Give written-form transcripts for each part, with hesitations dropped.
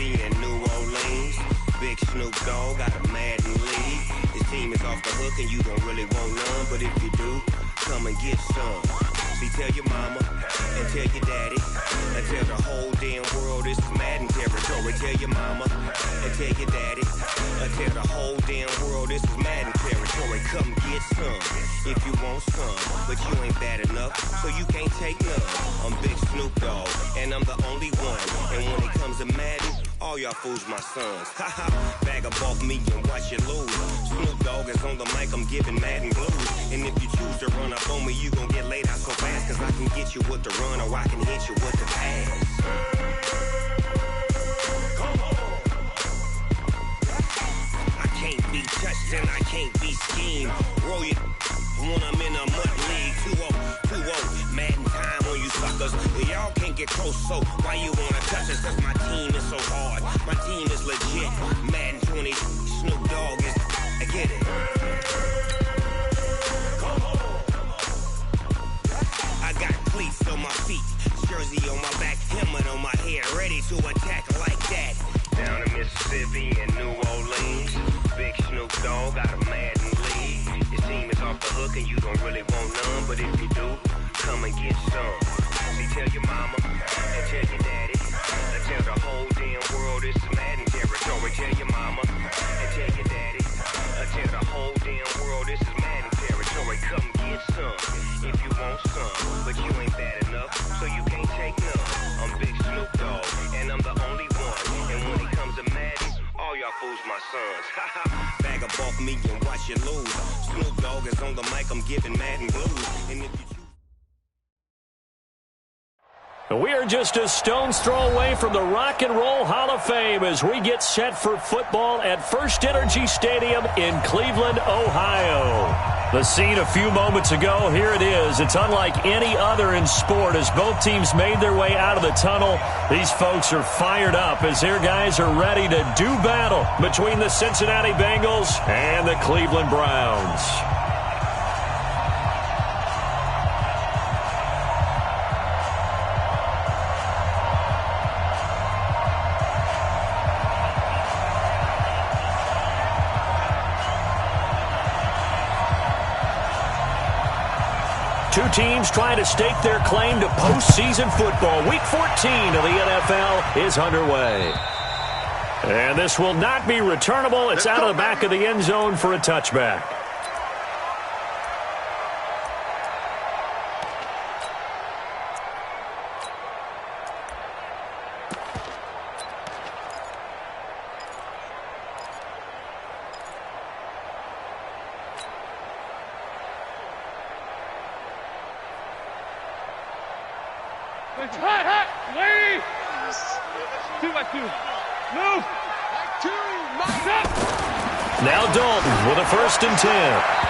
Mississippi and New Orleans. Big Snoop Dogg got a Madden league. His team is off the hook and you don't really want none, but if you do, come and get some. See, tell your mama and tell your daddy and tell the whole damn world this is Madden territory. Tell your mama and tell your daddy and tell the whole damn world this is Madden territory. Come get some if you want some, but you ain't bad enough, so you can't take none. I'm Big Snoop Dogg and I'm the only one, and when it comes to Madden, all y'all fools my sons. Haha, bag up off me and watch you lose. Snoop Dogg is on the mic, I'm giving Madden blues. And if you choose to run up on me, you gon' get laid out so fast, cause I can get you with the run or I can hit you with the pass. Come on. I can't be touched and I can't be schemed. Roll you when I'm in a mud league. 2-0, 2-0, Madden time on you suckers. Y'all can't get close, so why you wanna touch us? Cause my team is so hard, my team is legit. Madden 20, Snoop Dogg is, I get it. Come on. I got cleats on my feet, jersey on my back, helmet on my head, ready to attack like that. Down in Mississippi and New Orleans, Big Snoop Dogg got a Madden league. His team is off the hook and you don't really want none, but if you do, come and get some. See, tell your mama and tell your daddy and tell the whole damn world this is Madden territory. Tell your mama and tell your daddy and tell the whole damn world this is Madden territory. Come get some if you want some, but you ain't bad enough, so you can't take none. I'm Big Snoop Dogg and I'm the only one, and when it comes to Madden, all y'all fools my sons. Haha, bag up off me and watch you lose. Snoop Dogg is on the mic, I'm giving Madden blues, and if you We are just a stone's throw away from the Rock and Roll Hall of Fame as we get set for football at First Energy Stadium in Cleveland, Ohio. The scene a few moments ago, here it is. It's unlike any other in sport as both teams made their way out of the tunnel. These folks are fired up as their guys are ready to do battle between the Cincinnati Bengals and the Cleveland Browns. Two teams trying to stake their claim to postseason football. Week 14 of the NFL is underway. And this will not be returnable. It's out of the back of the end zone for a touchback. Now Dalton with a 1st and 10.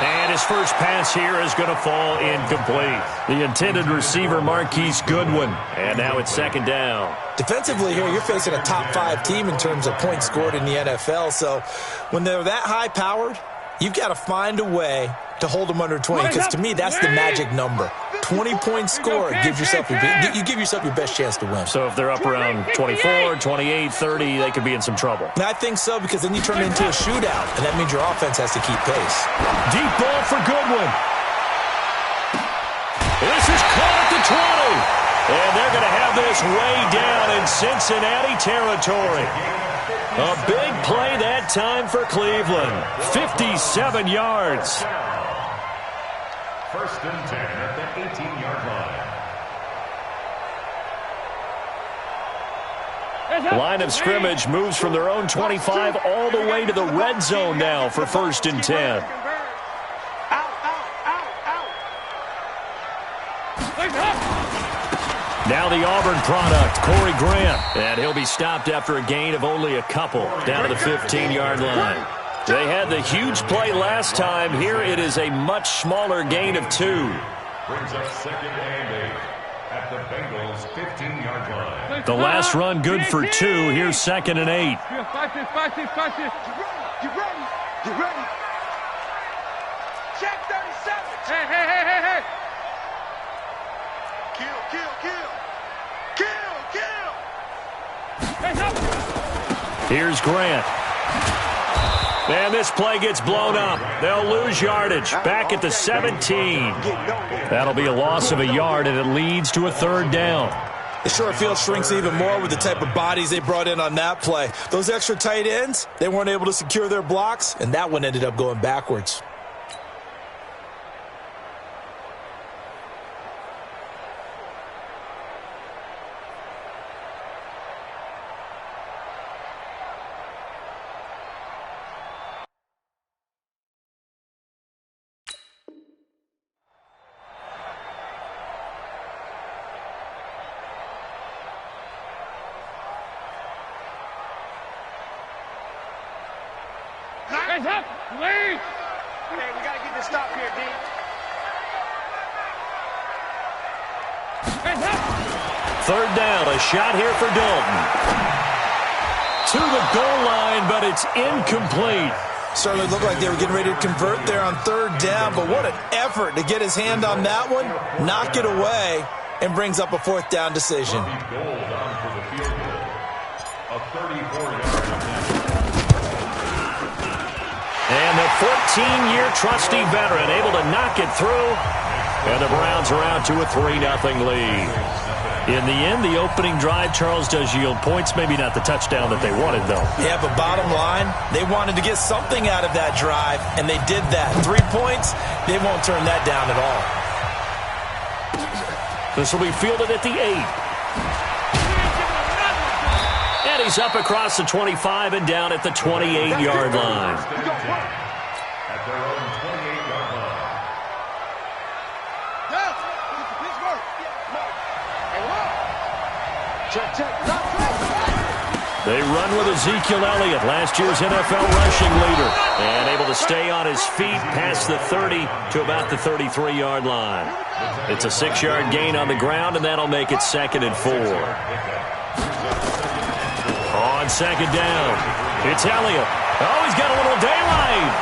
And his first pass here is going to fall incomplete. The intended receiver, Marquise Goodwin. And now it's 2nd down. Defensively here, you're facing a top 5 team in terms of points scored in the NFL. So when they're that high-powered, you've got to find a way to hold them under 20. Because to me, that's the magic number. 20-point score, you give yourself your best chance to win. So if they're up around 24, 28, 30, they could be in some trouble. And I think so, because then you turn it into a shootout, and that means your offense has to keep pace. Deep ball for Goodwin. This is caught at the 20. And they're going to have this way down in Cincinnati territory. A big play that time for Cleveland. 57 yards. 1st and 10 at the 18-yard line. Line of scrimmage moves from their own 25 all the way to the red zone now for 1st and 10. Now the Auburn product, Corey Grant. And he'll be stopped after a gain of only a couple down to the 15-yard line. They had the huge play last time. Here it is a much smaller gain of 2. Brings up 2nd and 8 at the Bengals' 15-yard line. The last run good for 2. Here's 2nd and 8. Get ready. Check 37. Hey. Kill. Hey, up. Here's Grant. And this play gets blown up. They'll lose yardage. Back at the 17. That'll be a loss of a yard, and it leads to a third down. The short field shrinks even more with the type of bodies they brought in on that play. Those extra tight ends, they weren't able to secure their blocks, and that one ended up going backwards. Guys up, please. Okay, we got to get this stop here, D. Guys up. Third down, a shot here for Dalton. To the goal line, but it's incomplete. Certainly looked like they were getting ready to convert there on third down, but what an effort to get his hand on that one, knock it away, and brings up a fourth down decision. Goal down for the field goal. A 34-yard attempt. And the 14-year trusty veteran able to knock it through. And the Browns are out to a 3-0 lead. In the end, the opening drive, Charles, does yield points. Maybe not the touchdown that they wanted, though. Yeah, but bottom line, they wanted to get something out of that drive, and they did that. 3 points, they won't turn that down at all. This will be fielded at the 8. And he's up across the 25 and down at the 28-yard line. At their own 28-yard line. They run with Ezekiel Elliott, last year's NFL rushing leader, and able to stay on his feet past the 30 to about the 33-yard line. It's a 6-yard gain on the ground, and that'll make it 2nd and 4. On second down, it's Elliott. Oh, he's got a little daylight.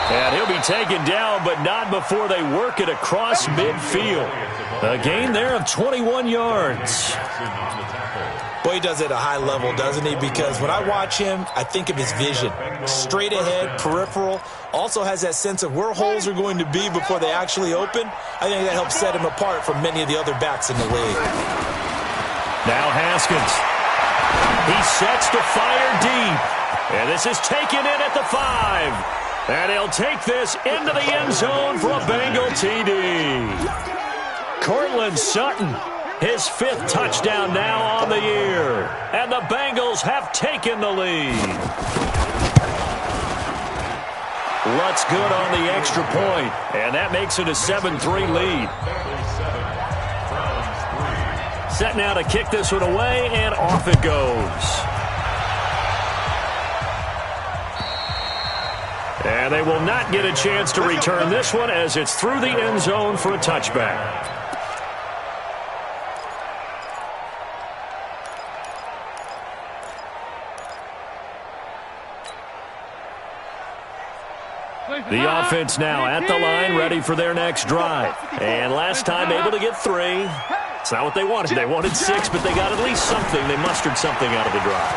And he'll be taken down, but not before they work it across midfield. A gain there of 21 yards. Boy, he does it at a high level, doesn't he? Because when I watch him, I think of his vision. Straight ahead, peripheral. Also has that sense of where holes are going to be before they actually open. I think that helps set him apart from many of the other backs in the league. Now Haskins. He sets to fire deep. And this is taken in at the 5. And he'll take this into the end zone for a Bengal TD. Cortland Sutton, his 5th touchdown now on the year. And the Bengals have taken the lead. Lutz good on the extra point. And that makes it a 7-3 lead. Set now to kick this one away, and off it goes. And they will not get a chance to return this one as it's through the end zone for a touchback. The offense now at the line, ready for their next drive. And last time able to get 3. It's not what they wanted. They wanted 6, but they got at least something. They mustered something out of the drive.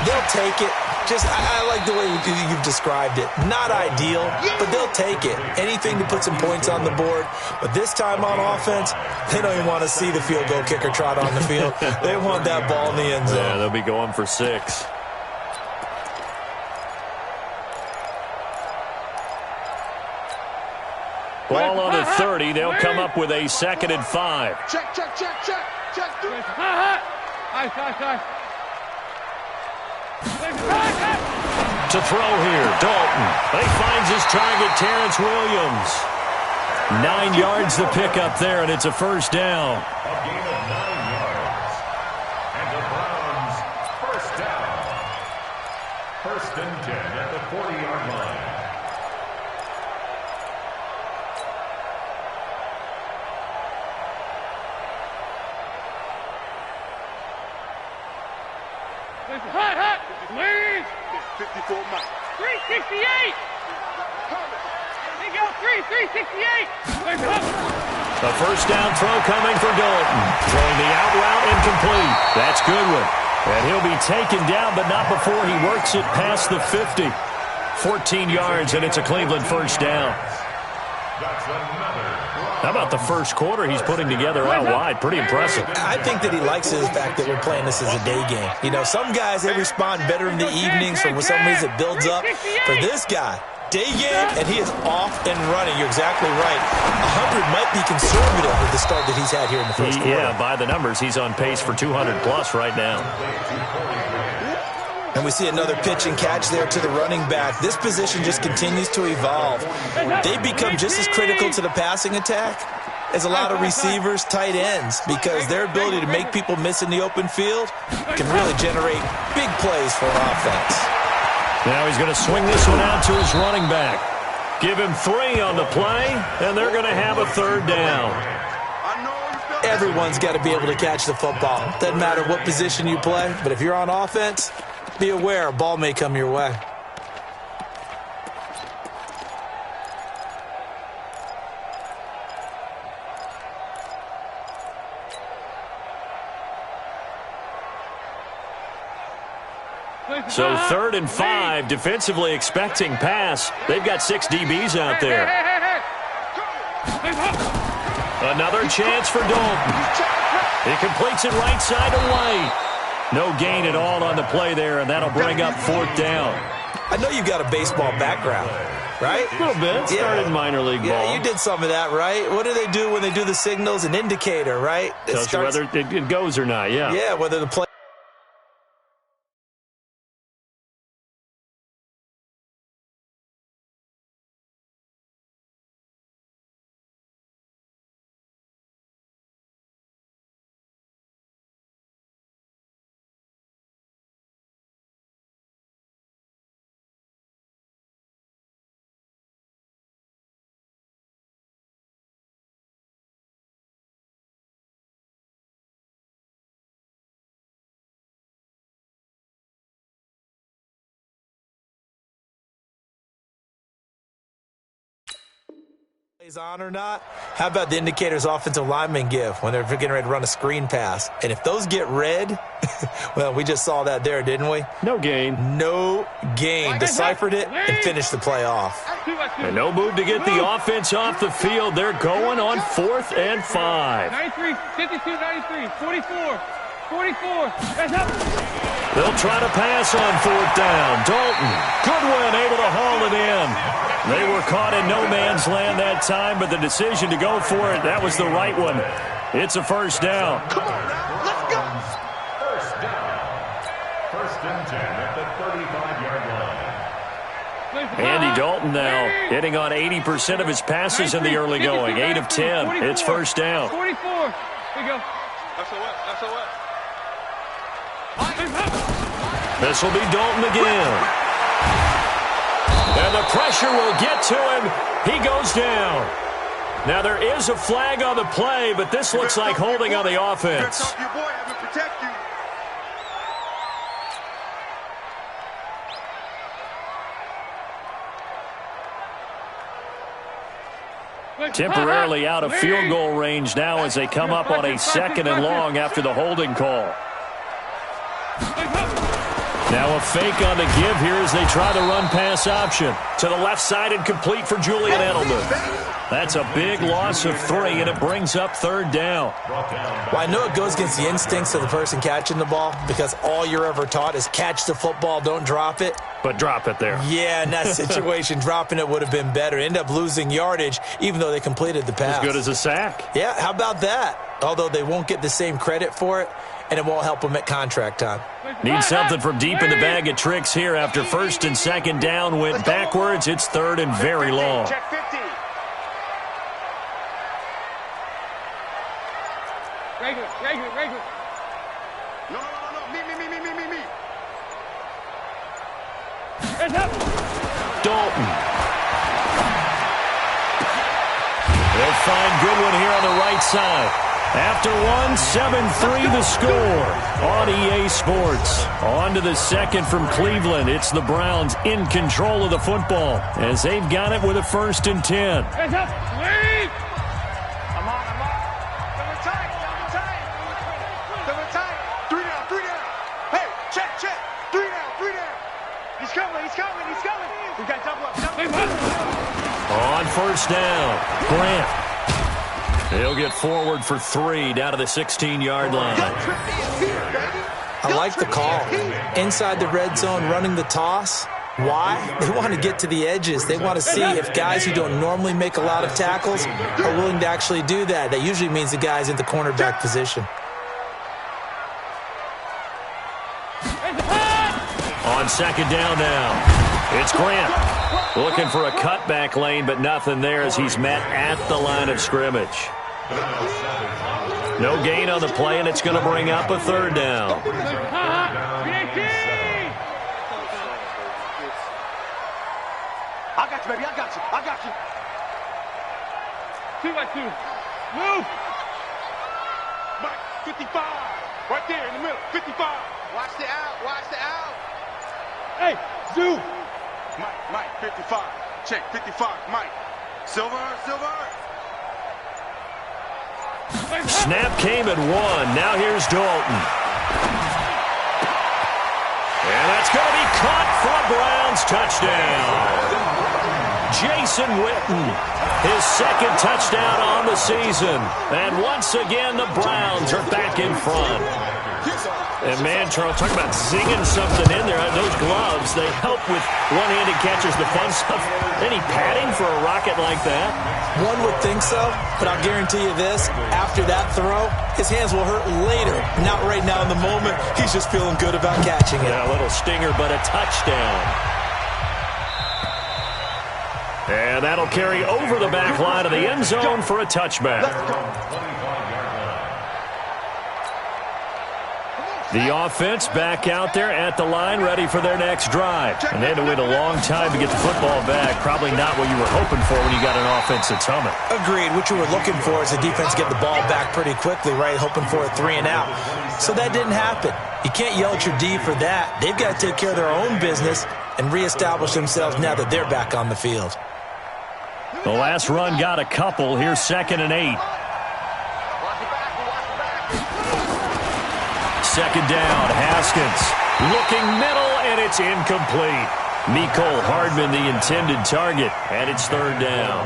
They'll take it. I like the way you've described it. Not ideal, but they'll take it. Anything to put some points on the board. But this time on offense, they don't even want to see the field goal kicker trot on the field. They want that ball in the end zone. Yeah, they'll be going for 6. Ball on the 30. They'll come up with a 2nd and 5. Check. To throw here, Dalton. He finds his target, Terrence Williams. 9 yards the pickup there, and it's a first down. A gain of 9 yards. And the Browns, first down. 1st and 10 at the 40-yard line. Hot, please. 54 miles. 368. They go 368. A first down throw coming for Dalton. Throwing the out route incomplete. That's Goodwin. And he'll be taken down, but not before he works it past the 50. 14 yards, and it's a Cleveland first down. How about the first quarter he's putting together out wide? Pretty impressive. I think that he likes the fact that we're playing this as a day game. You know, some guys, they respond better in the evenings. For some reason, it builds up. For this guy, day game, and he is off and running. You're exactly right. 100 might be conservative with the start that he's had here in the first quarter. Yeah, by the numbers, he's on pace for 200-plus right now. And we see another pitch and catch there to the running back. This position just continues to evolve. They become just as critical to the passing attack as a lot of receivers, tight ends, because their ability to make people miss in the open field can really generate big plays for an offense. Now he's going to swing this one out to his running back. Give him 3 on the play, and they're going to have a third down. Everyone's got to be able to catch the football. Doesn't matter what position you play, but if you're on offense, be aware a ball may come your way. So 3rd and 5, defensively expecting pass. They've got 6 DBs out there. Another chance for Dalton. He completes it right side to White. No gain at all on the play there, and that'll bring up 4th down. I know you've got a baseball background, right? A little bit. Started minor league ball. Yeah, you did some of that, right? What do they do when they do the signals? An indicator, right? Tells you whether it goes or not, yeah. Yeah, whether the play... on or not. How about the indicators offensive linemen give when they're getting ready to run a screen pass? And if those get red, well, we just saw that there, didn't we? No gain. No gain. Deciphered it and finished the play off. And no move to get the offense off the field. They're going on 4th and 5. 93, 52, 93, 44, 44. That's up. They'll try to pass on 4th down. Dalton, Goodwin able to haul it in. They were caught in no man's land that time, but the decision to go for it, that was the right one. It's a first down. Come on now, let's go. First down. 1st and 10 at the 35-yard line. Andy Dalton now hitting on 80% of his passes in the early going. 8 of 10. It's first down. 44. Here we go. That's a what? That's a what? This will be Dalton again. And the pressure will get to him. He goes down. Now there is a flag on the play, but this looks like holding on the offense. Your boy, have to protect you. Temporarily out of field goal range now as they come up on a 2nd and long after the holding call. Now a fake on the give here as they try the run-pass option. To the left side and complete for Julian Edelman. That's a big loss of 3, and it brings up 3rd down. Well, I know it goes against the instincts of the person catching the ball because all you're ever taught is catch the football, don't drop it. But drop it there. Yeah, in that situation, dropping it would have been better. End up losing yardage, even though they completed the pass. As good as a sack. Yeah, how about that? Although they won't get the same credit for it, and it won't help them at contract time. Need something from deep in the bag of tricks here after 1st and 2nd down went backwards. It's 3rd and very long. Check 50. Regular. No. Me. It's up. Dalton. They'll find Goodwin here on the right side. After 7-3 the score on EA Sports. On to the 2nd from Cleveland. It's the Browns in control of the football as they've got it with a 1st and 10. It's up. Lead. I'm on. Double tight. 3 down. Hey. He's coming. He's coming. We got double up. On first down, Grant. He'll get forward for 3 down to the 16-yard line. I like the call. Inside the red zone, running the toss. Why? They want to get to the edges. They want to see if guys who don't normally make a lot of tackles are willing to actually do that. That usually means the guy's in the cornerback position. On second down now, it's Grant. Looking for a cutback lane, but nothing there as he's met at the line of scrimmage. No gain on the play, and it's going to bring up a third down. I got you, baby. I got you. 2-by-2. Move. Mike, 55. Right there in the middle. 55. Watch the out. Hey, Zoo. Mike, 55. Check, 55. Mike. Silver. Snap came at 1. Now here's Dalton. And that's going to be caught for a Browns touchdown. Jason Witten, his second touchdown on the season. And once again, the Browns are back in front. And man, Charles, talk about zinging something in there. Those gloves, they help with one-handed catches, the fun stuff. Any padding for a rocket like that? One would think so, but I'll guarantee you this. After that throw, his hands will hurt later. Not right now in the moment. He's just feeling good about catching it. Yeah, a little stinger, but a touchdown. And that'll carry over the back line of the end zone for a touchback. The offense back out there at the line, ready for their next drive. And they had to wait a long time to get the football back. Probably not what you were hoping for when you got an offense that's humming. Agreed. What you were looking for is the defense get the ball back pretty quickly, right? Hoping for a 3 and out. So that didn't happen. You can't yell at your D for that. They've got to take care of their own business and reestablish themselves now that they're back on the field. The last run got a couple. Here's 2nd and 8. Second down, Haskins looking middle, and it's incomplete. Mecole Hardman, the intended target, and it's 3rd down.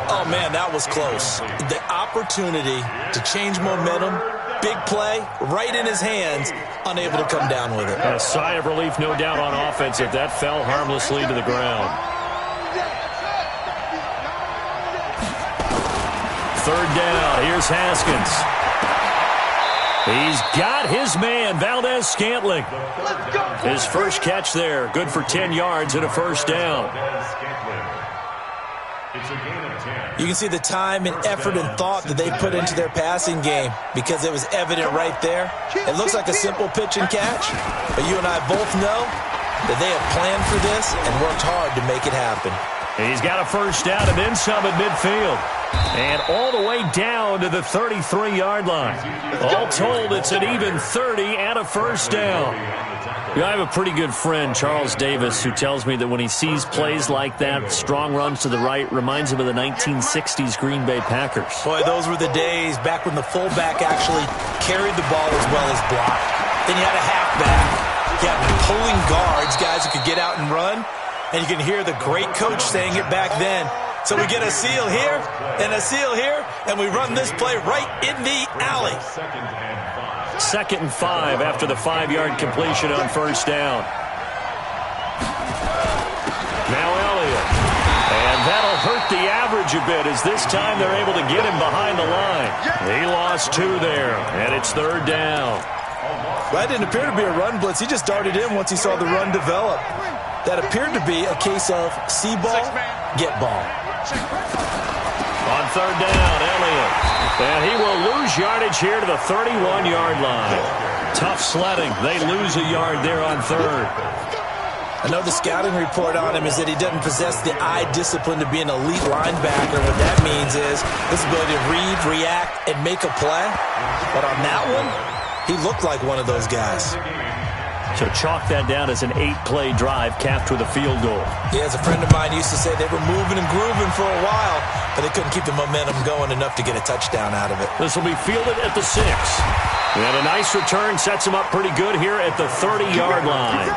Oh, man, that was close. The opportunity to change momentum, big play, right in his hands, unable to come down with it. A sigh of relief, no doubt, on offense if that fell harmlessly to the ground. 3rd down, here's Haskins. He's got his man, Valdez-Scantling. His first catch there, good for 10 yards and a 1st down. You can see the time and effort and thought that they put into their passing game because it was evident right there. It looks like a simple pitch and catch, but you and I both know that they have planned for this and worked hard to make it happen. He's got a 1st down and then some at midfield. And all the way down to the 33-yard line. All told, it's an even 30 and a 1st down. I have a pretty good friend, Charles Davis, who tells me that when he sees plays like that, strong runs to the right, reminds him of the 1960s Green Bay Packers. Boy, those were the days back when the fullback actually carried the ball as well as blocked. Then you had a halfback. You had pulling guards, guys who could get out and run. And you can hear the great coach saying it back then. So we get a seal here and a seal here, and we run this play right in the alley. 2nd and 5 after the 5-yard completion on 1st down. Now Elliott. And that'll hurt the average a bit as this time they're able to get him behind the line. He lost 2 there, and it's 3rd down. Well, that didn't appear to be a run blitz. He just darted in once he saw the run develop. That appeared to be a case of see ball, get ball. On 3rd down, Elliott. And he will lose yardage here to the 31-yard line. Tough sledding. They lose a yard there on 3rd. I know the scouting report on him is that he doesn't possess the eye discipline to be an elite linebacker. What that means is his ability to read, react, and make a play. But on that one, he looked like one of those guys. So chalk that down as an 8-play drive capped with a field goal. Yeah, as a friend of mine used to say, they were moving and grooving for a while, but they couldn't keep the momentum going enough to get a touchdown out of it. This will be fielded at the 6. And a nice return sets him up pretty good here at the 30-yard line.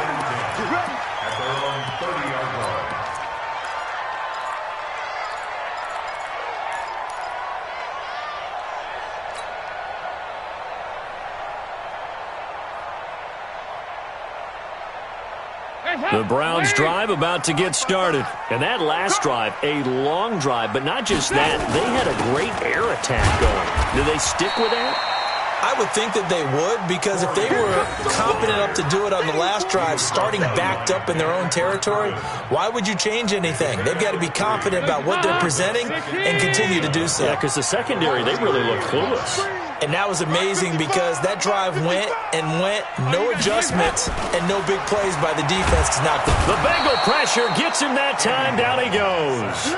The Browns drive about to get started. And that last drive, a long drive, but not just that. They had a great air attack going. Do they stick with that? I would think that they would, because if they were confident enough to do it on the last drive, starting backed up in their own territory, why would you change anything? They've got to be confident about what they're presenting and continue to do so. Yeah, because the secondary, they really look clueless. And that was amazing because that drive went and went, no adjustments, and no big plays by the defense to knock them. The Bengal pressure gets him that time. Down he goes.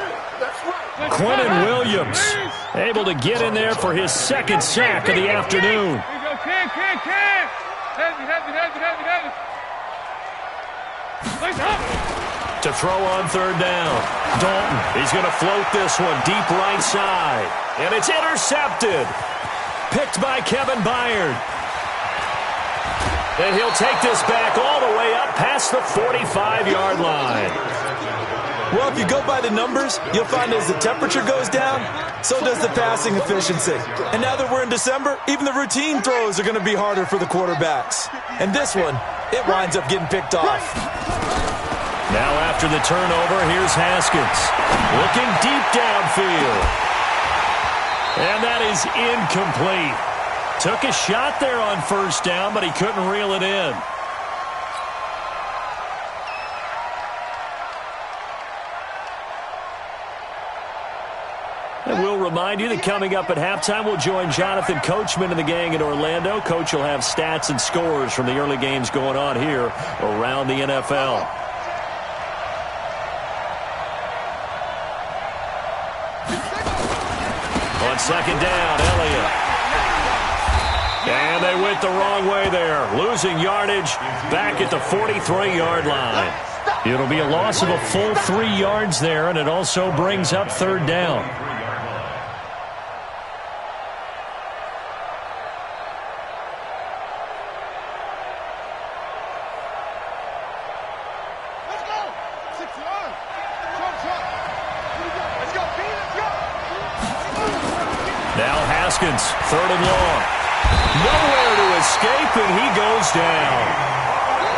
Quentin Williams able to get in there for his second sack of the afternoon. To throw on third down. Dalton, he's going to float this one deep right side. And it's intercepted. Picked by Kevin Byard. And he'll take this back all the way up past the 45-yard line. Well, if you go by the numbers, you'll find as the temperature goes down, so does the passing efficiency. And now that we're in December, even the routine throws are going to be harder for the quarterbacks. And this one, it winds up getting picked off. Now after the turnover, here's Haskins. Looking deep downfield. And that is incomplete. Took a shot there on first down, but he couldn't reel it in. And we'll remind you that coming up at halftime, we'll join Jonathan Coachman and the gang in Orlando. Coach will have stats and scores from the early games going on here around the NFL. On second down, Elliott. And they went the wrong way there. Losing yardage back at the 43-yard line. It'll be a loss of a full 3 yards there, and it also brings up third down. Now Haskins, third and long. Nowhere to escape, and he goes down.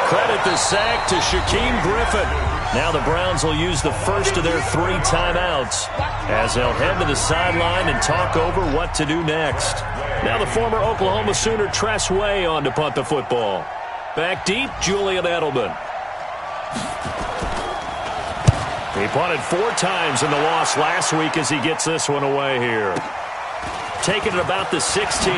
Credit the sack to Shaquem Griffin. Now the Browns will use the first of their 3 timeouts as they'll head to the sideline and talk over what to do next. Now the former Oklahoma Sooner Tress Way on to punt the football. Back deep, Julian Edelman. He punted 4 times in the loss last week as he gets this one away here. Taking it about the 16.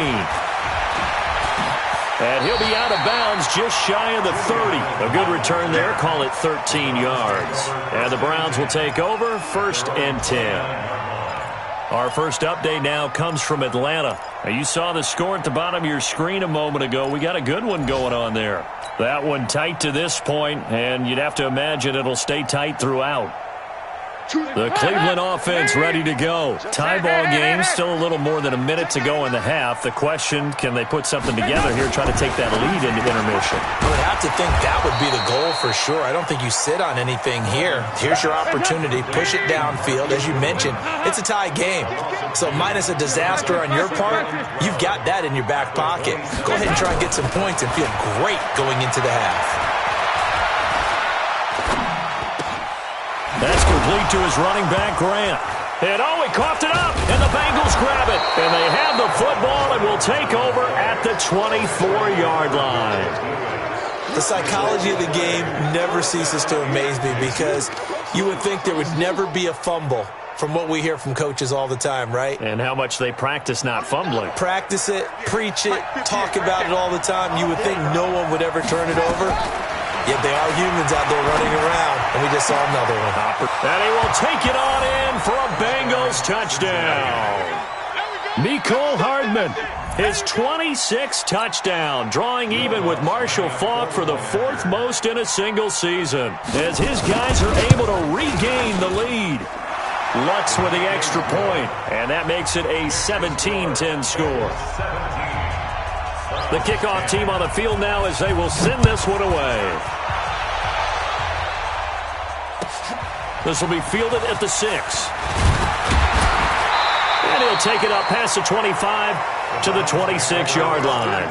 And he'll be out of bounds just shy of the 30. A good return there. Call it 13 yards. And the Browns will take over 1st and 10. Our first update now comes from Atlanta. Now, you saw the score at the bottom of your screen a moment ago. We got a good one going on there. That one tight to this point, and you'd have to imagine it'll stay tight throughout. The Cleveland offense ready to go. Tie ball game, still a little more than a minute to go in the half. The question, can they put something together here, try to take that lead into intermission? I would have to think that would be the goal for sure. I don't think you sit on anything here. Here's your opportunity. Push it downfield. As you mentioned, it's a tie game. So minus a disaster on your part, you've got that in your back pocket. Go ahead and try and get some points and feel great going into the half. That's complete to his running back, Grant. And he coughed it up, and the Bengals grab it. And they have the football and will take over at the 24-yard line. The psychology of the game never ceases to amaze me because you would think there would never be a fumble from what we hear from coaches all the time, right? And how much they practice not fumbling. Practice it, preach it, talk about it all the time. You would think no one would ever turn it over. Yet they are humans out there running around, and we just saw another one. And he will take it on in for a Bengals touchdown. Mecole Hardman, his 26th touchdown, drawing even with Marshall Faulk for the 4th most in a single season, as his guys are able to regain the lead. Lutz with the extra point, and that makes it a 17-10 score. The kickoff team on the field now as they will send this one away. This will be fielded at the 6. And he'll take it up past the 25 to the 26-yard line.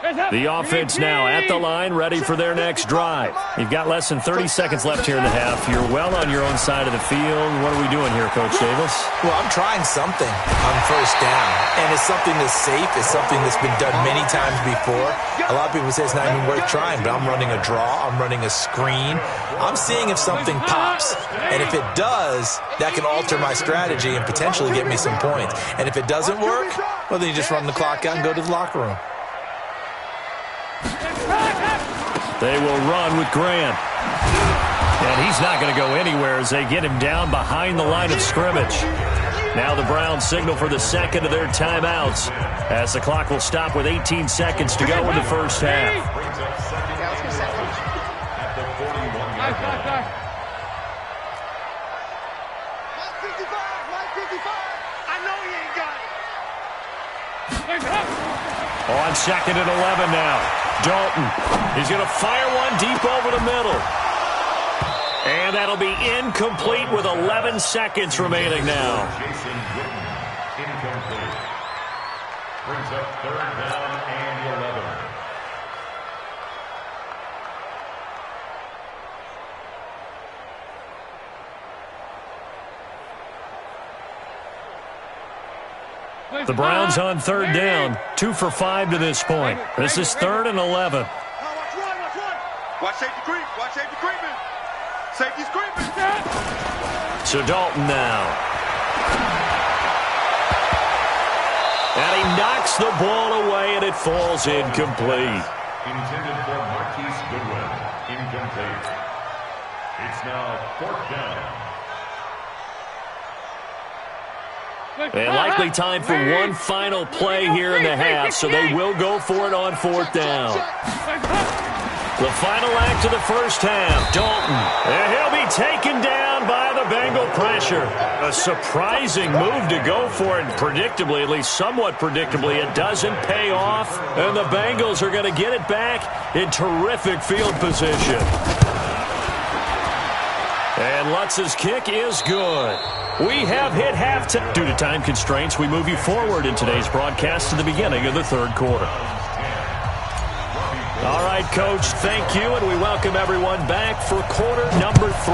The offense now at the line, ready for their next drive. You've got less than 30 seconds left here in the half. You're well on your own side of the field. What are we doing here, Coach Davis? Well, I'm trying something on first down, and it's something that's safe. It's something that's been done many times before. A lot of people say it's not even worth trying, but I'm running a draw. I'm running a screen. I'm seeing if something pops, and if it does, that can alter my strategy and potentially get me some points. And if it doesn't work, well, then you just run the clock out and go to the locker room. They will run with Grant. And he's not going to go anywhere as they get him down behind the line of scrimmage. Now the Browns signal for the second of their timeouts as the clock will stop with 18 seconds to go in the first half. On second and 11 now. Dalton, he's going to fire one deep over the middle. And that'll be incomplete with 11 seconds remaining now. Incomplete. Brings up third down and 11. The Browns on third down, 2 for 5 to this point. This is third and 11. Watch safety creep. Watch safety creeping. Safety's creeping. So Dalton now. And he knocks the ball away, and it falls incomplete. Intended for Marquise Goodwin. Incomplete. It's now fourth down. And likely time for one final play here in the half, so they will go for it on fourth down. The final act of the first half, Dalton. And he'll be taken down by the Bengal pressure. A surprising move to go for it, predictably, at least somewhat predictably. It doesn't pay off, and the Bengals are going to get it back in terrific field position. And Lutz's kick is good. We have hit halftime. Due to time constraints, we move you forward in today's broadcast to the beginning of the third quarter. All right, Coach, thank you, and we welcome everyone back for quarter number 3.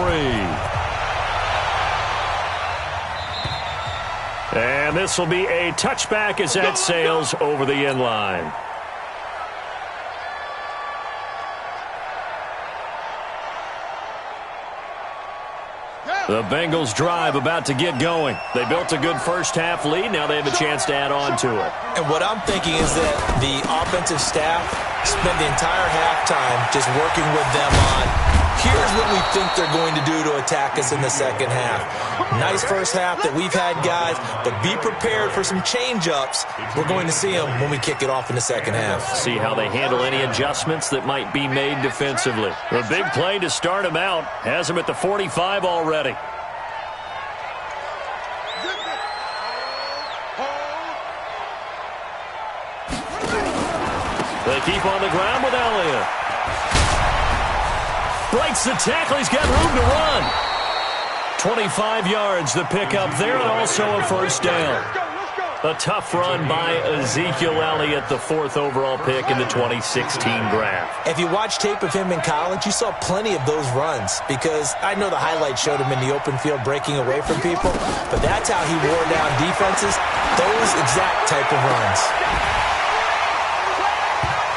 And this will be a touchback as that sails over the end line. The Bengals drive about to get going. They built a good first half lead. Now they have a chance to add on to it. And what I'm thinking is that the offensive staff spent the entire halftime just working with them on, here's what we think they're going to do to attack us in the second half. Nice first half that we've had, guys, but be prepared for some change-ups. We're going to see them when we kick it off in the second half. See how they handle any adjustments that might be made defensively. The big play to start them out has them at the 45 already. They keep on the ground with Elliott. Breaks the tackle. He's got room to run. 25 yards the pick up there, and also a first down. A tough run by Ezekiel Elliott, the 4th overall pick in the 2016 draft. If you watch tape of him in college, you saw plenty of those runs, because I know the highlights showed him in the open field breaking away from people, but that's how he wore down defenses, those exact type of runs.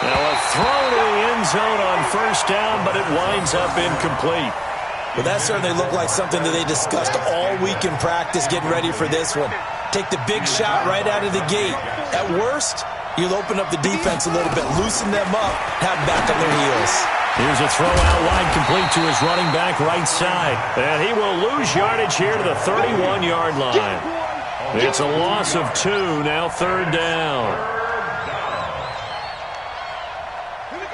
Now a throw to the end zone on first down, but it winds up incomplete. Well, that certainly looked like something that they discussed all week in practice getting ready for this one. Take the big shot right out of the gate. At worst, you'll open up the defense a little bit, loosen them up, have them back on their heels. Here's a throw out wide complete to his running back right side. And he will lose yardage here to the 31-yard line. It's a loss of 2, now third down.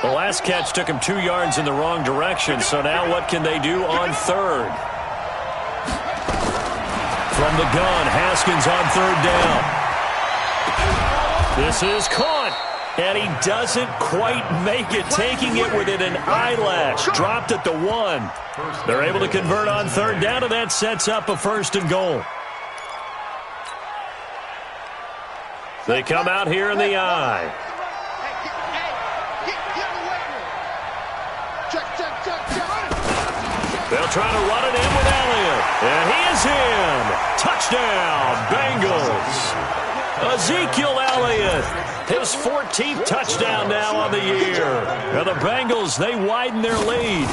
The last catch took him 2 yards in the wrong direction, so now what can they do on third? From the gun, Haskins on third down. This is caught, and he doesn't quite make it, taking it within an eyelash. Dropped at the 1. They're able to convert on third down, and that sets up a first and goal. They come out here in the I. They'll try to run it in with Elliott. And he is in. Touchdown, Bengals. Ezekiel Elliott, his 14th touchdown now on the year. And the Bengals, they widen their lead.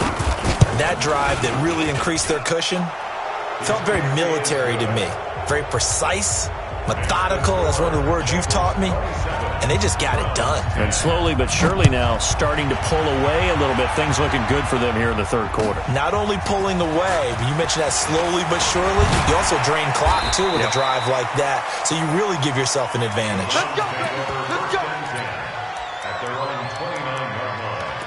That drive that really increased their cushion felt very military to me. Very precise, methodical. That's one of the words you've taught me. And they just got it done. And slowly but surely now starting to pull away a little bit. Things looking good for them here in the third quarter. Not only pulling away, but you mentioned that slowly but surely. You also drain clock, too, with a drive like that. So you really give yourself an advantage. Let's go. Let's go. At their own 29-yard line.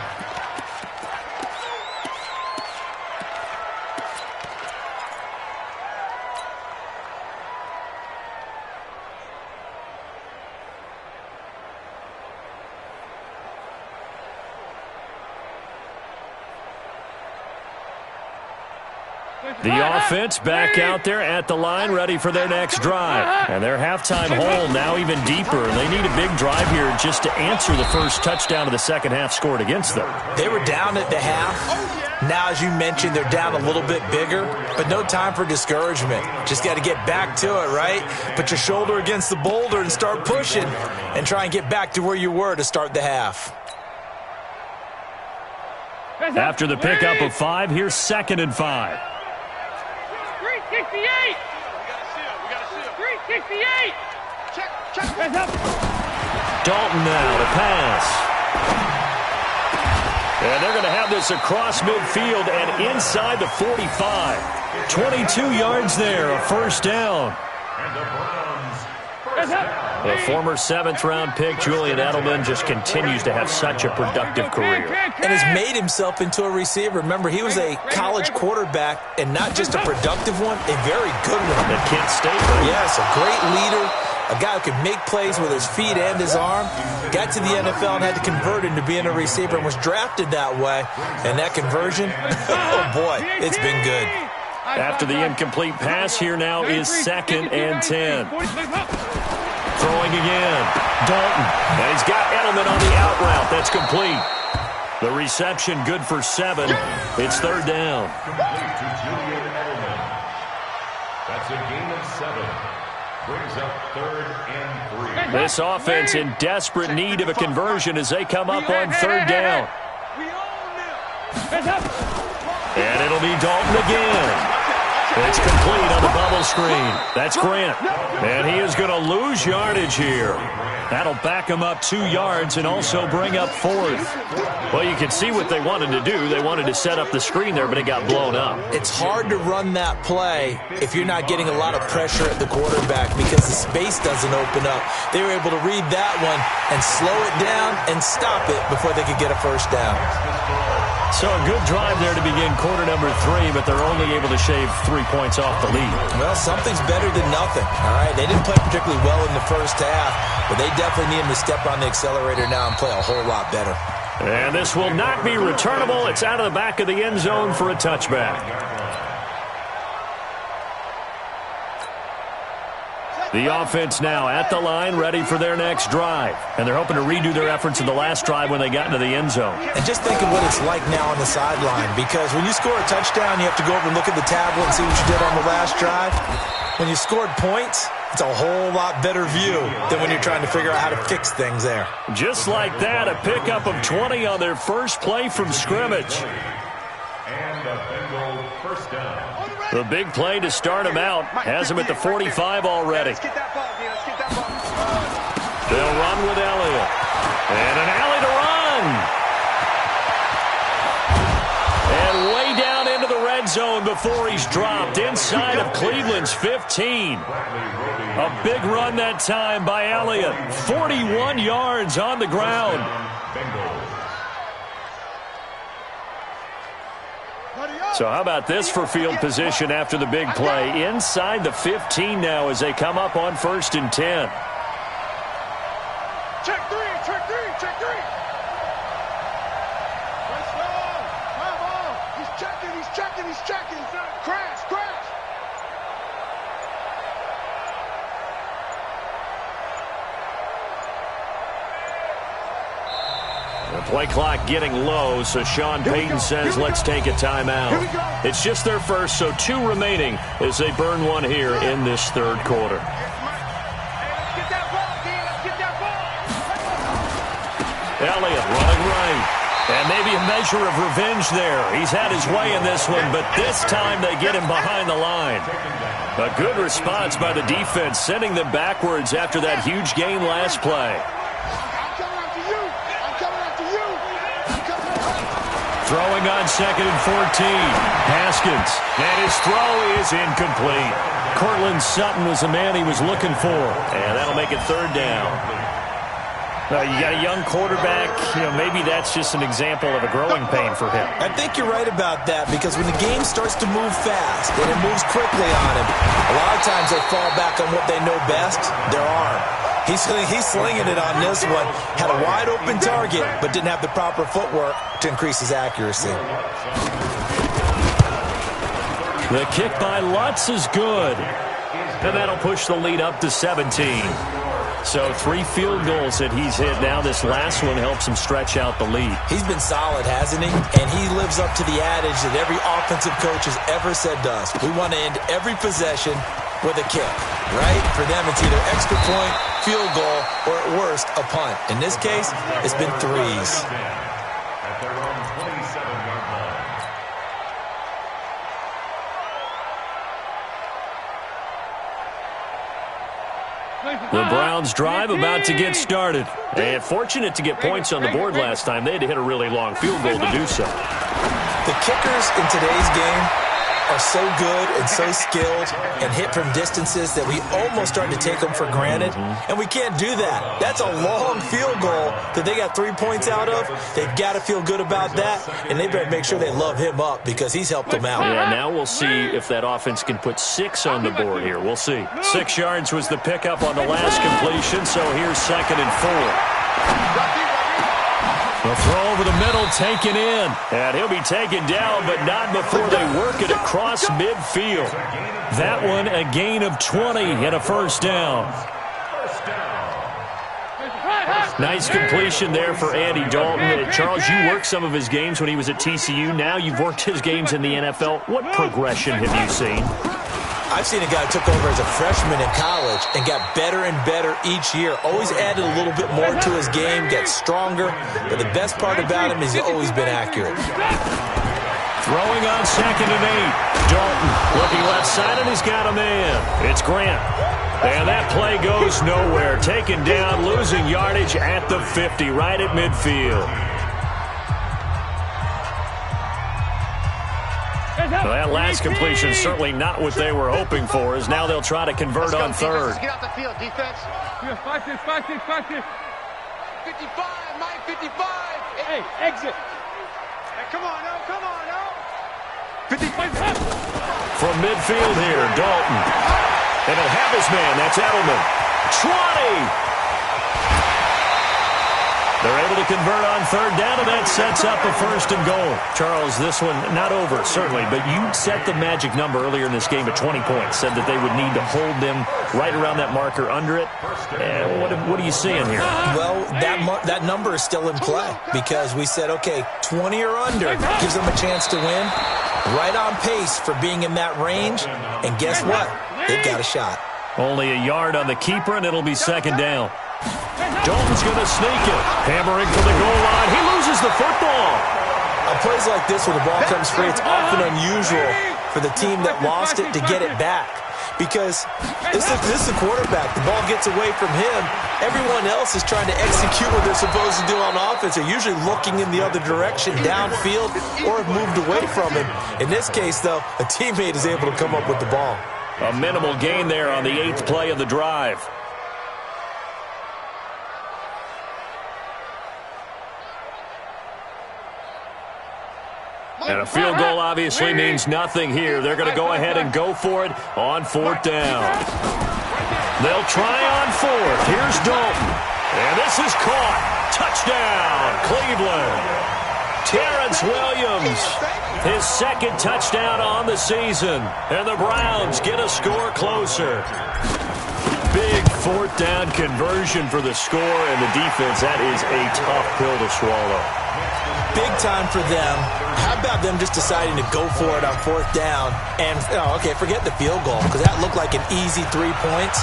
The offense back out there at the line, ready for their next drive. And their halftime hole now even deeper. They need a big drive here just to answer the first touchdown of the second half scored against them. They were down at the half. Now, as you mentioned, they're down a little bit bigger, but no time for discouragement. Just got to get back to it, right? Put your shoulder against the boulder and start pushing and try and get back to where you were to start the half. After the pickup of 5, here's 2nd and 5. 368. We got to seal. 368. Check. Dalton now to pass. And they're going to have this across midfield and inside the 45. 22 yards there, a first down. And the Browns first down. The former 7th-round pick, Julian Edelman, just continues to have such a productive career. And has made himself into a receiver. Remember, he was a college quarterback, and not just a productive one, a very good one. At Kent State, right? Yes, a great leader, a guy who could make plays with his feet and his arm. Got to the NFL and had to convert into being a receiver and was drafted that way. And that conversion, oh boy, it's been good. After the incomplete pass, here now is 2nd and 10. Throwing again. Dalton. And he's got Edelman on the out route. That's complete. The reception good for 7. It's 3rd down. Complete to Julian Edelman. That's a gain of 7. Brings up 3rd and 3. This offense in desperate need of a conversion as they come up on 3rd down. And it'll be Dalton again. It's complete on the bubble screen. That's Grant. And he is going to lose yardage here. That'll back him up 2 yards and also bring up 4th. Well, you can see what they wanted to do. They wanted to set up the screen there, but it got blown up. It's hard to run that play if you're not getting a lot of pressure at the quarterback because the space doesn't open up. They were able to read that one and slow it down and stop it before they could get a first down. So a good drive there to begin quarter number 3, but they're only able to shave 3 points off the lead. Well, something's better than nothing, all right? They didn't play particularly well in the first half, but they definitely need him to step on the accelerator now and play a whole lot better. And this will not be returnable. It's out of the back of the end zone for a touchback. The offense now at the line, ready for their next drive. And they're hoping to redo their efforts in the last drive when they got into the end zone. And just think of what it's like now on the sideline, because when you score a touchdown, you have to go over and look at the tablet and see what you did on the last drive. When you scored points, it's a whole lot better view than when you're trying to figure out how to fix things there. Just like that, a pickup of 20 on their first play from scrimmage. And a Bengal first down. The big play to start him out has him at the 45 already. Let's get that ball, man. Let's get that ball. They'll run with Elliott. And an alley to run. And way down into the red zone before he's dropped inside of Cleveland's 15. A big run that time by Elliott. 41 yards on the ground. So how about this for field position after the big play? Inside the 15 now as they come up on 1st and 10. Check 3, check 3, check 3. Let's go. Come on. He's checking, he's checking, he's checking. Crash, crash. The Play clock getting low, so Sean Payton says let's take a timeout. It's just their first, so 2 remaining as they burn one here in this third quarter. Elliott running right. And maybe a measure of revenge there. He's had his way in this one, but this time they get him behind the line. A good response by the defense, sending them backwards after that huge gain last play. Throwing on 2nd and 14. Haskins. And his throw is incomplete. Cortland Sutton was the man he was looking for. And that'll make it 3rd down. You got a young quarterback. Maybe that's just an example of a growing pain for him. I think you're right about that, because when the game starts to move fast and it moves quickly on him, a lot of times they fall back on what they know best, their arm. He's slinging it on this one. Had a wide-open target, but didn't have the proper footwork to increase his accuracy. The kick by Lutz is good. And that'll push the lead up to 17. So 3 field goals that he's hit now. This last one helps him stretch out the lead. He's been solid, hasn't he? And he lives up to the adage that every offensive coach has ever said to us. We want to end every possession with a kick, right? For them, it's either extra point, field goal, or at worst, a punt. In this case, it's been 3s. At their own 27-yard line. The Browns drive about to get started. And fortunate to get points on the board last time. They had to hit a really long field goal to do so. The kickers in today's game are so good and so skilled and hit from distances that we almost start to take them for granted, and we can't do that. That's a long field goal that they got 3 points out of. They've got to feel good about that, and they better make sure they love him up because he's helped them out. Yeah, now we'll see if that offense can put 6 on the board here. We'll see. 6 yards was the pickup on the last completion, so here's 2nd and 4. The throw over the middle, taken in. And he'll be taken down, but not before they work it across midfield. That one, a gain of 20 and a 1st down. Nice completion there for Andy Dalton. Charles, you worked some of his games when he was at TCU. Now you've worked his games in the NFL. What progression have you seen? I've seen a guy who took over as a freshman in college and got better and better each year. Always added a little bit more to his game, got stronger. But the best part about him is he's always been accurate. Throwing on 2nd and 8. Dalton looking left side, and he's got a man. It's Grant. And that play goes nowhere. Taken down, losing yardage at the 50, right at midfield. Well, that last completion certainly not what they were hoping for, as now they'll try to convert on 3rd. Get out the field, defense. 5-6. 55, Mike, 55. Hey, exit. Hey, come on, no. 55. From midfield here, Dalton. And he'll have his man, that's Edelman. 20! They're able to convert on 3rd down, and that sets up a 1st and goal. Charles, this one not over, certainly, but you set the magic number earlier in this game at 20 points, said that they would need to hold them right around that marker under it. And what are you seeing here? Well, that number is still in play because we said, okay, 20 or under gives them a chance to win. Right on pace for being in that range, and guess what? They've got a shot. Only a yard on the keeper, and it'll be 2nd down. Dalton's going to sneak it. Hammering for the goal line. He loses the football. On plays like this where the ball comes free, it's often unusual for the team that lost it to get it back. Because this is the quarterback. The ball gets away from him. Everyone else is trying to execute what they're supposed to do on offense. They're usually looking in the other direction, downfield, or have moved away from him. In this case, though, a teammate is able to come up with the ball. A minimal gain there on the 8th play of the drive. And a field goal obviously means nothing here. They're going to go ahead and go for it on 4th down. They'll try on 4th. Here's Dalton. And this is caught. Touchdown, Cleveland. Terrence Williams, his 2nd touchdown on the season. And the Browns get a score closer. Big 4th down conversion for the score, and the defense, that is a tough pill to swallow. Big time for them. How about them just deciding to go for it on 4th down? And, forget the field goal, because that looked like an easy 3 points.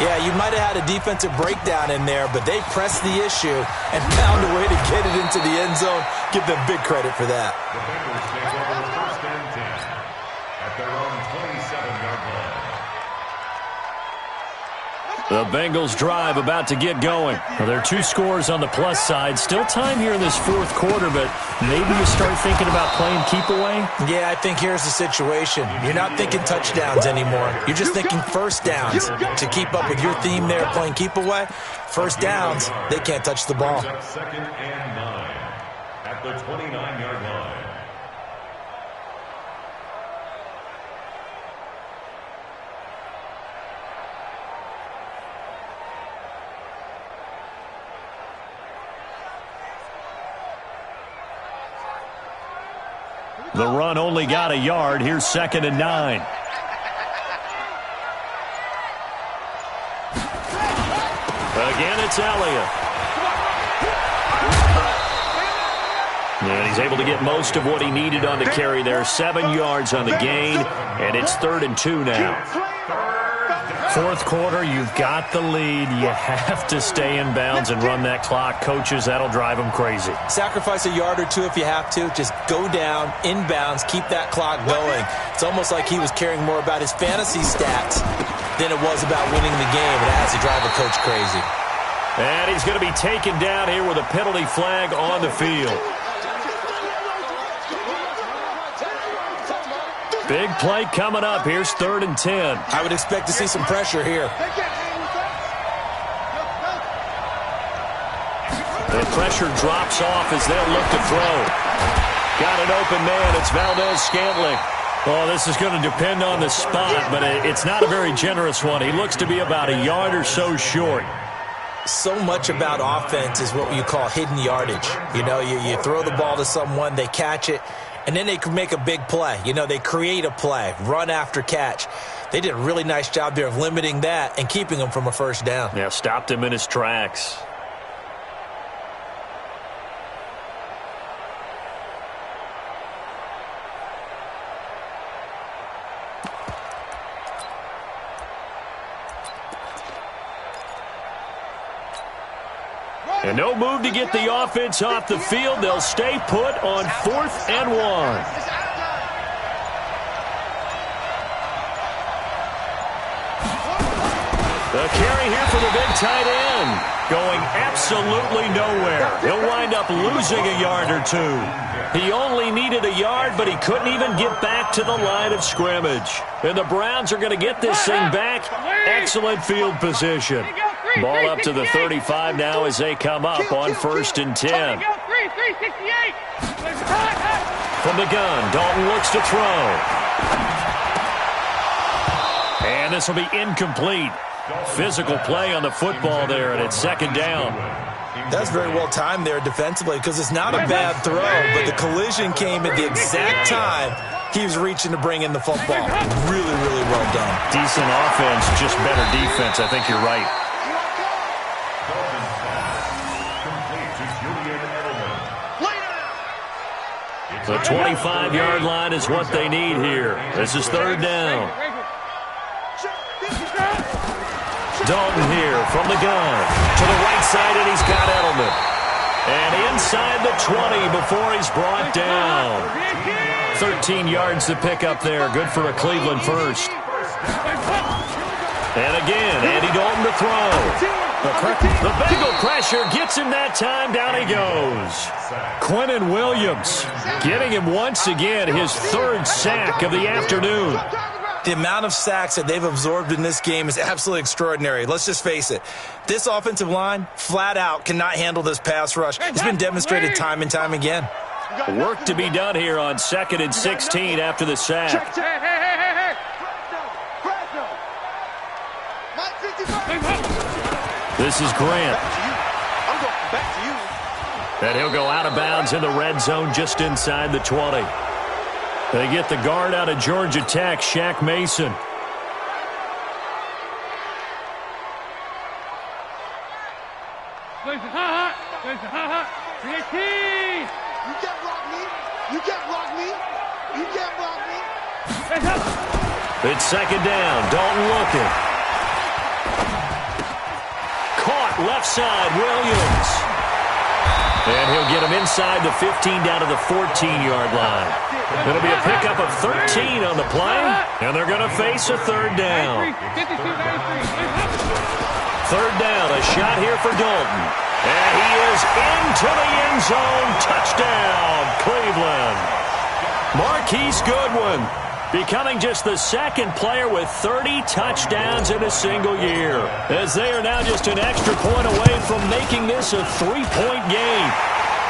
Yeah, you might have had a defensive breakdown in there, but they pressed the issue and found a way to get it into the end zone. Give them big credit for that. The Bengals take over 1st and 10 at their own 27-yard line. The Bengals drive about to get going. Well, there are 2 scores on the plus side. Still time here in this 4th quarter, but maybe you start thinking about playing keep away? Yeah, I think here's the situation. You're not thinking touchdowns anymore. You're just thinking first downs. To keep up with your theme there, playing keep away, first downs, they can't touch the ball. 2nd and 9 at the 29-yard line. The run only got a yard. Here's 2nd and 9. Again, it's Elliott. And he's able to get most of what he needed on the carry there. 7 yards on the gain, and it's 3rd and 2 now. 4th quarter, you've got the lead. You have to stay in bounds and run that clock. Coaches, that'll drive them crazy. Sacrifice a yard or 2 if you have to. Just go down, in bounds, keep that clock going. It's almost like he was caring more about his fantasy stats than it was about winning the game. It has to drive a coach crazy. And he's going to be taken down here with a penalty flag on the field. Big play coming up. Here's 3rd and 10. I would expect to see some pressure here. The pressure drops off as they'll look to throw. Got an open man. It's Valdez-Scantling. Well, this is going to depend on the spot, but it's not a very generous one. He looks to be about a yard or so short. So much about offense is what you call hidden yardage. You know, you throw the ball to someone, they catch it, and then they can make a big play. You know, they create a play, run after catch. They did a really nice job there of limiting that and keeping him from a first down. Yeah, stopped him in his tracks. And no move to get the offense off the field. They'll stay put on 4th and 1. The carry here for the big tight end. Going absolutely nowhere. He'll wind up losing a yard or 2. He only needed a yard, but he couldn't even get back to the line of scrimmage. And the Browns are going to get this thing back. Excellent field position. Ball up to the 35 now as they come up on 1st and 10. From the gun, Dalton looks to throw. And this will be incomplete. Physical play on the football there, and it's 2nd down. That's very well timed there defensively because it's not a bad throw, but the collision came at the exact time he was reaching to bring in the football. Really, really well done. Decent offense, just better defense. I think you're right. The 25-yard line is what they need here. This is 3rd down. Dalton here from the gun. To the right side, and he's got Edelman. And inside the 20 before he's brought down. 13 yards to pick up there. Good for a Cleveland first. And again, Andy Dalton to throw. The Bengal pressure gets him that time. Down he goes. Quinnen Williams getting him once again, his 3rd sack of the afternoon. The amount of sacks that they've absorbed in this game is absolutely extraordinary. Let's just face it. This offensive line, flat out, cannot handle this pass rush. It's been demonstrated time and time again. Work to be done here on 2nd and 16 after the sack. This is Grant. And he'll go out of bounds in the red zone just inside the 20. They get the guard out of Georgia Tech, Shaq Mason. It's second down. Dalton looking. Caught left side, Williams. And he'll get him inside the 15 down to the 14-yard line. It'll be a pickup of 13 on the play, and they're going to face a third down. Third down, a shot here for Dalton. And he is into the end zone. Touchdown, Cleveland. Marquise Goodwin becoming just the second player with 30 touchdowns in a single year, as they are now just an extra point away from making this a 3-point game.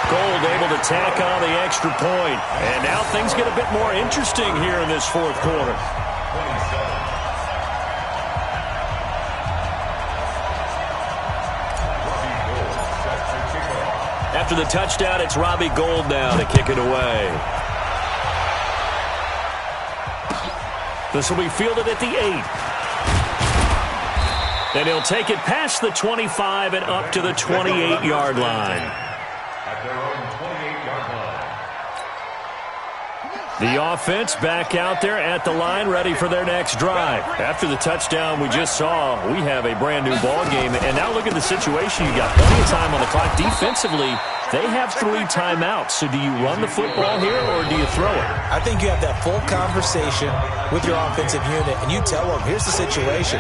Gold able to tack on the extra point, and now things get a bit more interesting here in this fourth quarter. After the touchdown, it's Robbie Gould now to kick it away. This will be fielded at the 8. And he'll take it past the 25 and up to the 28-yard line. At their own 28-yard line. The offense back out there at the line, ready for their next drive. After the touchdown we just saw, we have a brand-new ball game. And now look at the situation. You got plenty of time on the clock. Defensively, they have 3 timeouts. So do you run the football here or do you throw it? I think you have that full conversation with your offensive unit, and you tell them, here's the situation.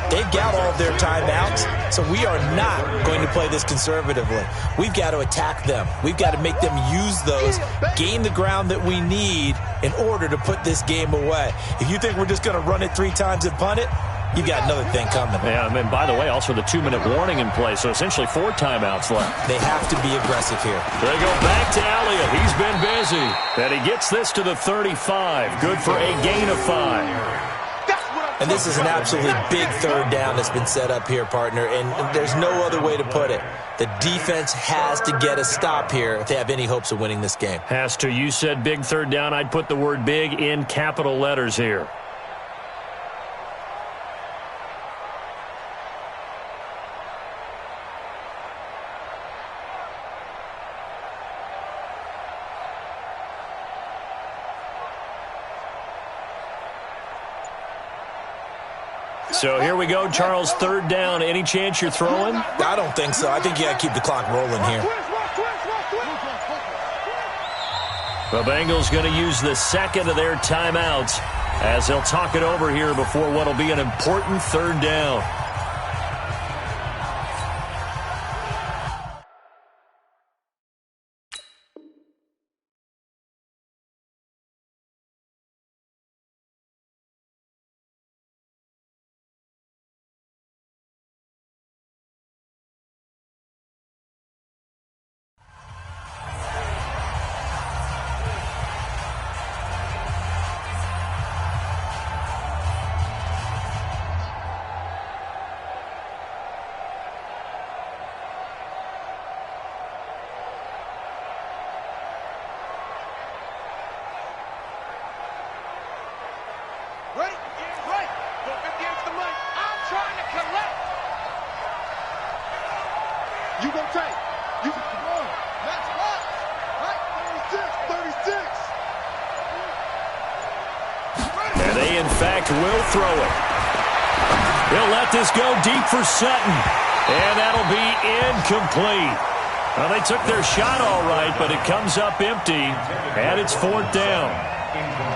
They've got all of their timeouts, so we are not going to play this conservatively. We've got to attack them. We've got to make them use those, gain the ground that we need in order to put this game away. If you think we're just going to run it 3 times and punt it, you got another thing coming. Yeah, and by the way, also the 2-minute warning in place, so essentially 4 timeouts left. They have to be aggressive here. They go back to Elliott. He's been busy. And he gets this to the 35. Good for a gain of 5. And this is an absolutely big third down that's been set up here, partner, and there's no other way to put it. The defense has to get a stop here if they have any hopes of winning this game. Has to. You said big third down. I'd put the word big in capital letters here. So here we go, Charles, third down. Any chance you're throwing? I don't think so. I think you got to keep the clock rolling here. The Bengals going to use the second of their timeouts as they'll talk it over here before what will be an important third down. You gonna take. You come on. Match box. Right? 36. And they, in fact, will throw it. They'll let this go deep for Sutton. And that'll be incomplete. Well, they took their shot all right, but it comes up empty. And it's fourth down.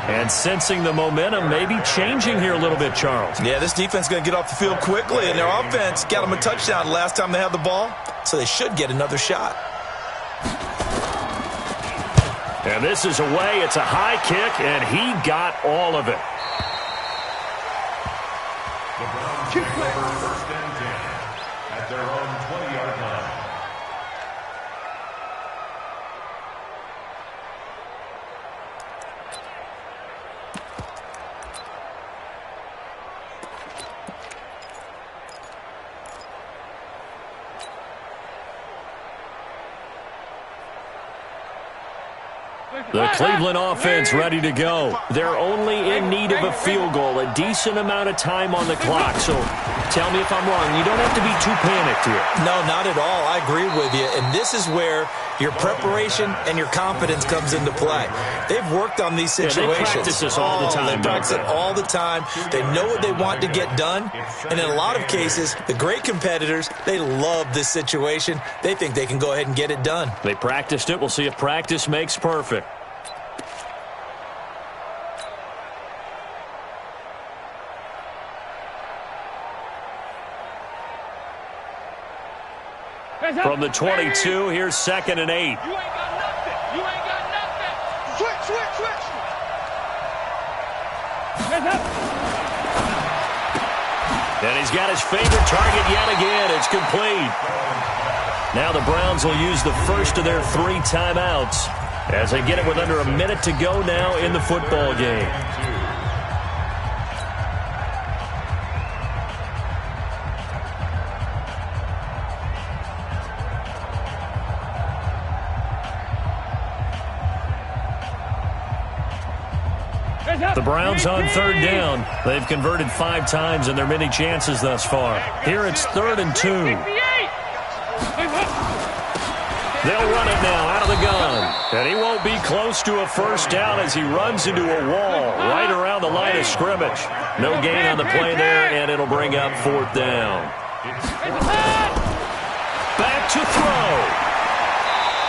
And sensing the momentum maybe changing here a little bit, Charles. Yeah, this defense is going to get off the field quickly, and their offense got them a touchdown last time they had the ball, so they should get another shot. And this is away. It's a high kick, and he got all of it. The Browns take over first and 10 at their own 20-yard line. The Cleveland offense ready to go. They're only in need of a field goal, a decent amount of time on the clock. So tell me if I'm wrong. You don't have to be too panicked here. No, not at all. I agree with you. And this is where your preparation and your confidence comes into play. They've worked on these situations. They practice this all the time. They practice it all the time. They know what they want to get done. And in a lot of cases, the great competitors, they love this situation. They think they can go ahead and get it done. They practiced it. We'll see if practice makes perfect. From the 22, here's 2nd and 8. You ain't got nothing. You ain't got nothing. Switch. And he's got his favorite target yet again. It's complete. Now the Browns will use the first of their 3 timeouts as they get it with under a minute to go now in the football game. The Browns on 3rd down. They've converted 5 times in their many chances thus far. Here it's 3rd and 2. They'll run it now out of the gun. And he won't be close to a first down as he runs into a wall right around the line of scrimmage. No gain on the play there, and it'll bring up 4th down. Back to throw.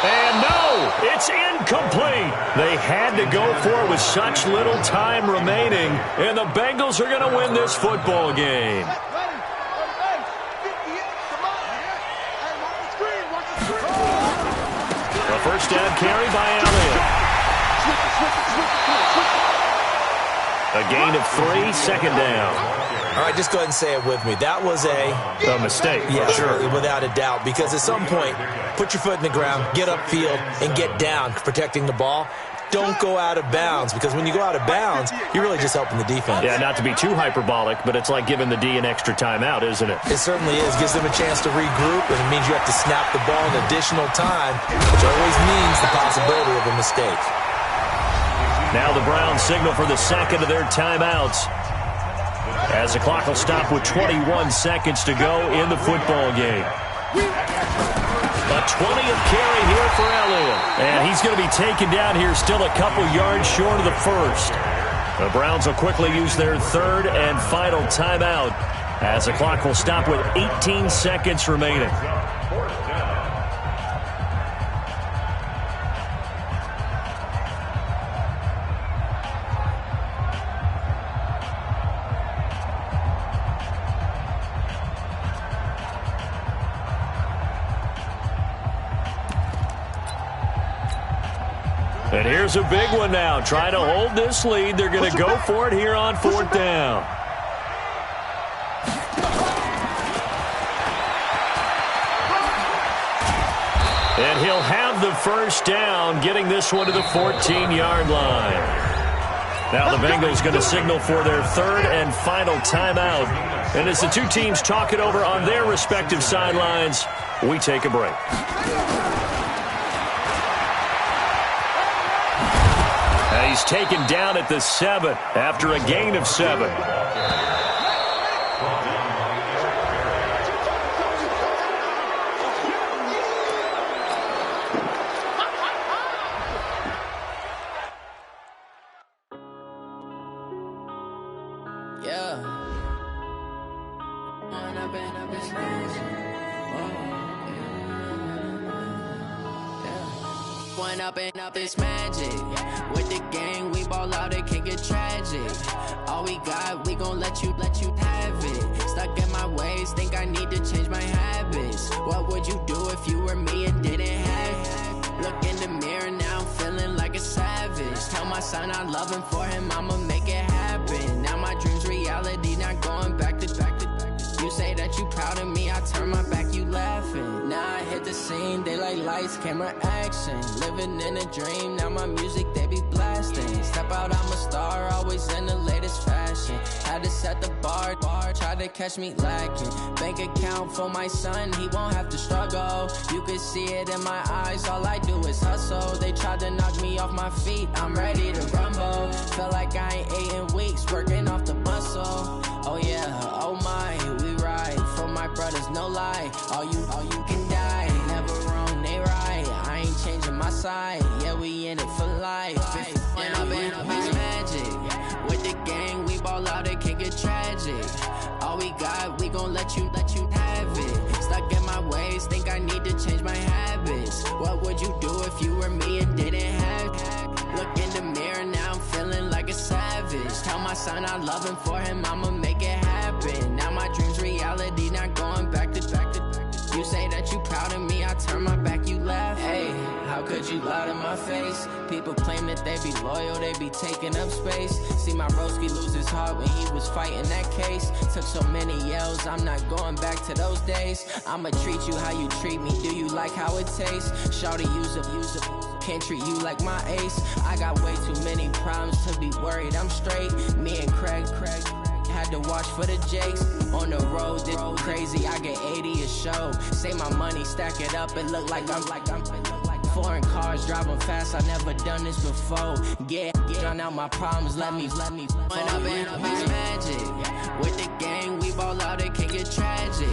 And no, it's incomplete. They had to go for it with such little time remaining, and the Bengals are going to win this football game. A first down carry by Elliott. A gain of 3, 2nd down. All right, just go ahead and say it with me. That was a mistake, yeah, for sure. Without a doubt, because at some point, put your foot in the ground, get upfield, and get down, protecting the ball. Don't go out of bounds, because when you go out of bounds, you're really just helping the defense. Yeah, not to be too hyperbolic, but it's like giving the D an extra timeout, isn't it? It certainly is. Gives them a chance to regroup, and it means you have to snap the ball an additional time, which always means the possibility of a mistake. Now the Browns signal for the 2nd of their timeouts, as the clock will stop with 21 seconds to go in the football game. A 20th carry here for Elliott. And he's going to be taken down here still a couple yards short of the first. The Browns will quickly use their 3rd and final timeout as the clock will stop with 18 seconds remaining. And here's a big one now. Trying to hold this lead. They're going to go for it here on 4th down. And he'll have the first down, getting this one to the 14-yard line. Now the Bengals going to signal for their 3rd and final timeout. And as the 2 teams talk it over on their respective sidelines, we take a break. He's taken down at the 7 after a gain of 7. Up is magic. With the gang, we ball out, it can get tragic. All we got, we gon' let you have it. Stuck in my ways, think I need to change my habits. What would you do if you were me and didn't have it? Look in the mirror, now I'm feeling like a savage. Tell my son I love him, for him I'ma make it happen. Now my dream's reality, not going back to. You say that you proud of me, I turn my back, you laughing. Now I hit the scene, they like lights, camera, action. Living in a dream, now my music, they be blasting. Step out, I'm a star, always in the latest fashion. Had to set the bar, try to catch me lacking. Bank account for my son, he won't have to struggle. You can see it in my eyes, all I do is hustle. They tried to knock me off my feet, I'm ready to rumble. Feel like I ain't ate in weeks, working off the muscle. Oh yeah, oh my, we ride for my brothers, no lie. All you can die, never wrong, they right. I ain't side. Yeah, we in it for life. And I've been magic. With the gang, we ball out, it can get tragic. All we got, we gon' let you have it. Stuck in my ways, think I need to change my habits. What would you do if you were me and didn't have it? Look in the mirror, now I'm feeling like a savage. Tell my son I love him, for him I'ma make it happen. Now my dream's reality, not going back to. You say that you proud of me, I turn my back, you laugh. Hey, how could you lie to my face? People claim that they be loyal, they be taking up space. See my broski lose his heart when he was fighting that case. Took so many yells, I'm not going back to those days. I'ma treat you how you treat me, do you like how it tastes? Shawty, use up, can't treat you like my ace. I got way too many problems to be worried, I'm straight. Me and Craig had to watch for the Jakes. On the road, this crazy, I get 80 a show. Say my money, stack it up, it look like I'm foreign cars, driving fast, I never done this before. Get drown out my problems, let me When I've been magic. With the gang, we ball out, it can get tragic.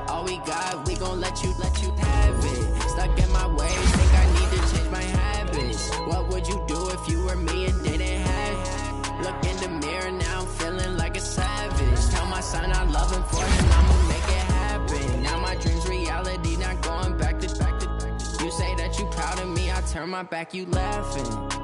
All we got, we gon' let you have it. Stuck in my ways, think I need to change my habits. What would you do if you were me and didn't have it? Look in the mirror, now I'm feeling like a savage. Tell my son I love him, for him I'ma make it happen. Now my dream's reality, not going back to. You say that you proud of me, I turn my back, you laughing.